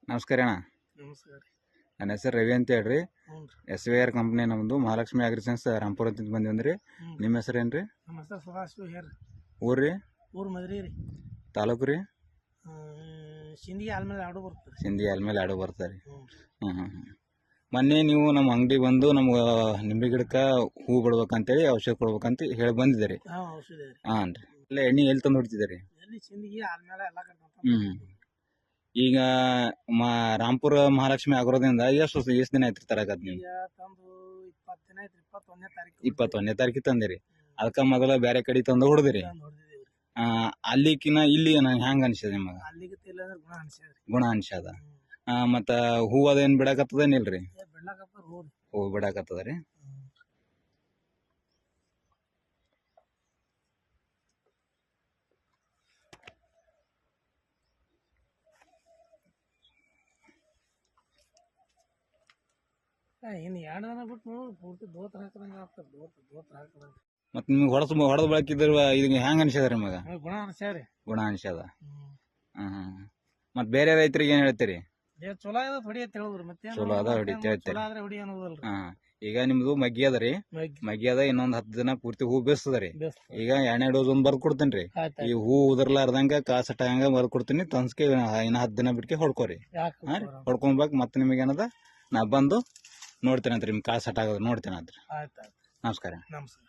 ನಮಸ್ಕಾರ ಅಣ್ಣ. ನಮಸ್ಕಾರ ರೀ. ನನ್ನ ಹೆಸರು ರವಿ ಅಂತ ಹೇಳ್ರಿ. ಹ್ಞೂ ರೀ. SVR ಕಂಪ್ನಿ ನಮ್ಮದು ಮಹಾಲಕ್ಷ್ಮಿ ಅಗ್ರಿಸೆನ್ಸ್ ರಾಂಪುರ ಅಂತ ಬಂದಿವಂದ್ರಿ. ನಿಮ್ಮ ಹೆಸರು ಏನು ರೀ? ನಮ್ಮ ಹೆಸರು ಸದಾಶಿವ ಹೇರ್. ಊರು ರೀ? ಊರು ಮದ್ರಿ ರೀ. ತಾಲೂಕು ರೀ? ಸಿಂಧಿಗೆ ಆಲ್ಮೇಲೆ ಆಡು ಬರ್ತದೆ. ಸಿಂಧಿ ಆಲ್ಮೇಲೆ ಆಡು ಬರ್ತಾರೆ. ಹ್ಞೂ ಮೊನ್ನೆ ನೀವು ನಮ್ಮ ಅಂಗಡಿ ಬಂದು ನಮ್ಗೆ ನಿಂಬೆ ಗಿಡಕ್ಕೆ ಹೂ ಬಿಡ್ಬೇಕಂತೇಳಿ ಔಷಧ ಕೊಡ್ಬೇಕಂತ ಹೇಳಿ ಬಂದಿದ್ದೀರಿ. ಹಾಂ ಔಷಧ ರೀ. ಹಾಂ ರೀ. ಇಲ್ಲ ಎಣ್ಣೆ ಎಲ್ಲಿ ತಂದು ಹೊಡ್ತಿದ್ದೀರಿ? ಎಲ್ಲಿ ಸಿಂಧಿಗೆ ಆಲ್ಮೇಲೆ ಎಲ್ಲ ಹ್ಞೂ. ಈಗ ರಾಂಪುರ ಮಹಾಲಕ್ಷ್ಮಿ ಆಗೋದ್ರಿಂದ ಎಷ್ಟು ದಿನ ಆಯ್ತು ತರಕತ್ ನೀವು? ಈಗ ತಂದು 20 ದಿನ ಆಯ್ತು. 21ನೇ ತಾರೀಕು. 21ನೇ ತಾರೀಕು ತಂದಿರಿ. ಅದಕ್ಕೆ ಮೊದಲ ಬೇರೆ ಕಡೆ ತಂದು ಹೊಡೆದಿರಿ. ಹೊಡೆದಿದ್ದೀವಿ ರೀ. ಅಲ್ಲಿಕಿನ ಇಲ್ಲಿ ಹೆಂಗ ಅನ್ಸದ ನಿಮಗೆ? ಅಲ್ಲಿಗೆ ತಿಲ್ಲಂದ್ರೆ ಗುಣ ಅನ್ಸ್ಯಾದ ರೀ. ಗುಣ ಅನ್ಸದ. ಮತ್ತು ಹೂ ಅದೇನು ಬಿಡಕತ್ತದೇನಿಲ್ರಿ? ಬೆಳ್ಳಕಪ್ಪ ಹೂ ರೀ. ಹೂ ಬಿಡಕತ್ತದ ರೀ. ಇನ್ನು 2 ದಿನ ಬಿಟ್ಟು ನೋಡಿ ಪೂರ್ತಿ ದೋತ್ರ ಹಾಕದಂಗೆ ಆಗ್ತದೆ. ದೋತ್ರ ಹಾಕದಂಗೆ. ಮತ್ತು ನಿಮ್ಗೆ ಹೊಡೆದು ಬಳಕಿದ್ರ ಇದಕ್ಕೆ ಹೆಂಗೆ ಅನ್ಸದ ರೀ ನಿಮಗೆ? ಗುಣ ಅನ್ಸ್ಯಾದ ರೀ. ಗುಣ ಅನ್ಸದ. ಮತ್ತು ಬೇರೆ ರೈತರಿಗೆ ಏನು ಹೇಳ್ತೀರಿ? ಚಲೋ ಅದ ಹೊಡಿ ಅಂತ ಹೇಳಿದ್ರು. ಮತ್ತೆ ಚಲೋ ಅದ ಹೊಡಿ ಅಂತ ಹೇಳ್ತೀರಿ. ಚಲೋ ಆದ್ರೆ ಹೊಡಿ ಅನ್ನೋದಲ್ರಿ. ಈಗ ನಿಮ್ದು ಮಗ್ಗಿ ಅದ ರೀ. ಮಗ್ಗಿ ಅದ ಇನ್ನೊಂದು 10 ದಿನ ಪೂರ್ತಿ ಹೂ ಬೇಸ್ತದ ರೀ. ಈಗ 2 ಡೋಸ್ ಒಂದು ಬರ್ದು ಕೊಡ್ತೀನಿ ರೀ. ಈ ಹೂ ಉದರ್ಲಾರ್ದಂಗ ಕಾಸಟ ಹಂಗ ಬರ್ದು ಕೊಡ್ತೀನಿ. ತನ್ಸ್ಕೆ ಇನ್ನು 10 ದಿನ ಬಿಟ್ಕೆ ಹೊಡ್ಕೋರಿ. ಹಾಂ ರೀ. ಹೊಡ್ಕೊಬೇಕು. ಮತ್ತೆ ನಿಮಗೆ ಏನದ ನಾ ಬಂದು ನೋಡ್ತೇನೆ ಅಂತ ರೀ. ನಿಮ್ಗೆ ಕಾಸಟ ಆಗೋದು ನೋಡ್ತೇನೆ ಅಂತ. ಆಯ್ತು. ನಮಸ್ಕಾರ. ನಮಸ್ಕಾರ.